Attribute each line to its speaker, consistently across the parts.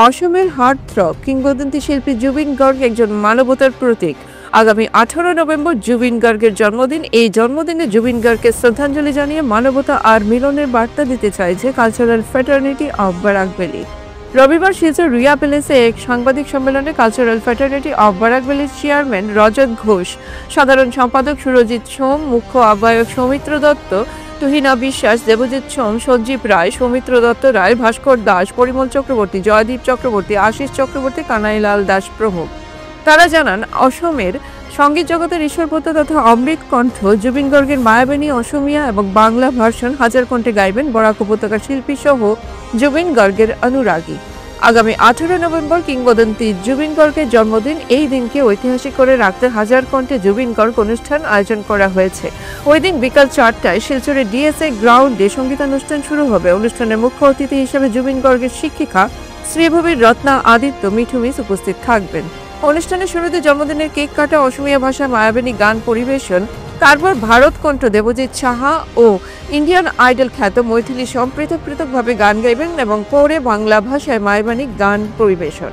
Speaker 1: অসমের হার্টথ্রব কিংবদন্তি শিল্পী জুবিন গার্গ একজন মানবতার প্রতীক। আগামী 18 নভেম্বর জুবিন গার্গের জন্মদিন। এই জন্মদিনে জুবিন গার্গকে শ্রদ্ধাঞ্জলি জানিয়ে মানবতা আর মিলনের বার্তা দিতে চাইছে cultural fraternity of Barak valley. রবিবার শিলচর রিয়া প্যালেসে এক সাংবাদিক সম্মেলনে কালচারাল ফ্র্যাটার্নিটি অব বারাক ভ্যালির চেয়ারম্যান রজত ঘোষ, সাধারণ সম্পাদক সুরজিৎ সোম, মুখ্য আহ্বায়ক সৌমিত্র দত্ত, তুহিনা বিশ্বাস, দেবজিৎ সোম, সঞ্জীব রায়, সৌমিত্র দত্ত রায়, ভাস্কর দাস, পরিমল চক্রবর্তী, জয়দীপ চক্রবর্তী, আশিস চক্রবর্তী, কানাইলাল দাস প্রমুখ। তারা জানান, অসমের সঙ্গীত জগতের ঈশ্বরপত্র তথা অমৃত কণ্ঠ জুবিন গার্গের মায়াবিনী অসমিয়া এবং বাংলা ভার্সন হাজার কণ্ঠে গাইবেন বরাক উপত্যকার শিল্পী সহ জুবিন গার্গের অনুরাগী। আগামী 18 নভেম্বর কিংবদন্তি জুবিন গার্গের জন্মদিন। এই দিনকে ঐতিহাসিক করে রাখতে হাজার কণ্ঠে জুবিন গার্গ অনুষ্ঠান আয়োজন করা হয়েছে। ওই দিন বিকাল 4টায় শিলচরের ডিএসএ গ্রাউন্ডে সঙ্গীতানুষ্ঠান শুরু হবে। অনুষ্ঠানের মুখ্য অতিথি হিসেবে জুবিন গার্গের শিক্ষিকা শ্রীভূমির রত্না আদিত্য মিঠু মিস উপস্থিত থাকবেন। অনুষ্ঠানের শুরুতে জন্মদিনের কেক কাটা, অসমীয়া ভাষা মায়াবিনী গান পরিবেশন, তারপর ভারত কণ্ঠ দেবজিৎ সাহা ও ইন্ডিয়ান আইডল খ্যাত মৈথিলি সোম পৃথকভাবে গান গাইবেন এবং পরে বাংলা ভাষায় মায়াবিনী গান পরিবেশন।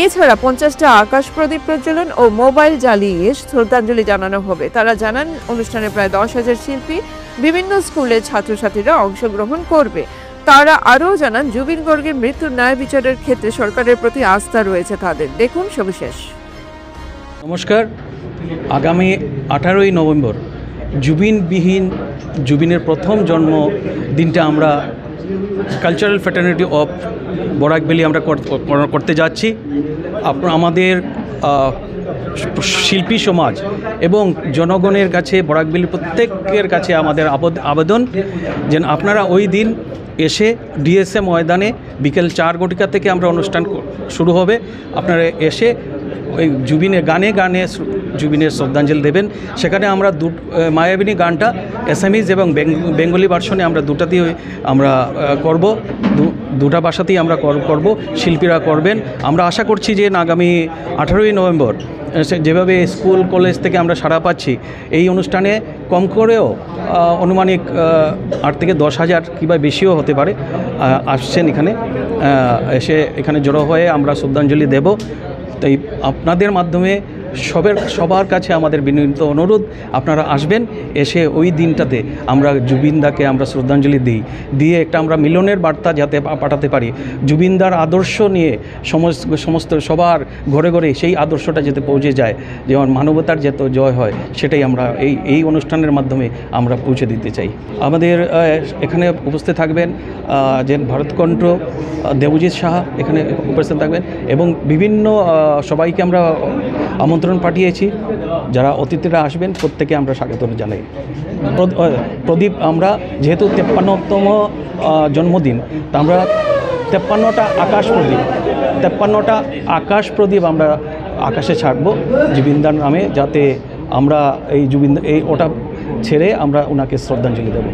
Speaker 1: এছাড়া 50টা আকাশ প্রদীপ প্রজ্বলন ও মোবাইল জ্বালিয়ে শ্রদ্ধাঞ্জলি জানানো হবে। তারা জানান, অনুষ্ঠানে প্রায় 10,000 শিল্পী, বিভিন্ন স্কুলের ছাত্রছাত্রীরা অংশগ্রহণ করবে। তারা আরও জানান, জুবিন গার্গের মৃত্যুর ন্যায় বিচারের ক্ষেত্রে সরকারের প্রতি আস্থা রয়েছে তাদের। দেখুন সবিশেষ।
Speaker 2: নমস্কার। আগামী 18ই নভেম্বর জুবিনের প্রথম জন্মদিনটা আমরা cultural fraternity of Barak valley আমরা করতে যাচ্ছি। আমাদের শিল্পী সমাজ এবং জনগণের কাছে, বরাক ভ্যালির প্রত্যেকের কাছে আমাদের আবেদন যে আপনারা ওই দিন এসে ডিএসএ ময়দানে বিকেল 4 ঘটিকা থেকে আমরা অনুষ্ঠান শুরু হবে। আপনারা এসে ওই গানে জুবিনের শ্রদ্ধাঞ্জলি দেবেন। সেখানে আমরা মায়াবিনী গানটা অ্যাসামিজ এবং বেঙ্গলি ভার্সনে আমরা দুটাতেই আমরা করব, দুটা ভাষাতেই আমরা করব, শিল্পীরা করবেন। আমরা আশা করছি যে আগামী 18ই নভেম্বর যেভাবে স্কুল কলেজ থেকে আমরা সাড়া পাচ্ছি, এই অনুষ্ঠানে কম করেও আনুমানিক 8 থেকে 10,000 কিংবা বেশিও হতে পারে আসছেন এসে এখানে জড়ো হয়ে আমরা শ্রদ্ধাঞ্জলি দেব। তাই আপনাদের মাধ্যমে সবার কাছে আমাদের বিনীত অনুরোধ, আপনারা আসবেন, এসে ওই দিনটাতে আমরা জুবিনদাকে আমরা শ্রদ্ধাঞ্জলি দিয়ে একটা আমরা মিলনের বার্তা যাতে পাঠাতে পারি। জুবিনদার আদর্শ নিয়ে সমস্ত সবার ঘরে ঘরে সেই আদর্শটা যাতে পৌঁছে যায়, যেমন মানবতার যাতে জয় হয়, সেটাই আমরা এই অনুষ্ঠানের মাধ্যমে আমরা পৌঁছে দিতে চাই। আমাদের এখানে উপস্থিত থাকবেন যে ভারতকণ্ঠ দেবজিৎ সাহা এখানে উপস্থিত থাকবেন এবং বিভিন্ন সবাইকে আমরা আমন্ত্রণ পাঠিয়েছি। যারা অতিথিরা আসবেন প্রত্যেকে আমরা স্বাগত জানাই। প্রদীপ আমরা যেহেতু 53তম জন্মদিন, তা আমরা 53টা আকাশ প্রদীপ আমরা আকাশে ছাড়ব জুবিনদার নামে, যাতে আমরা ওটা ছেড়ে আমরা ওনাকে শ্রদ্ধাঞ্জলি দেব।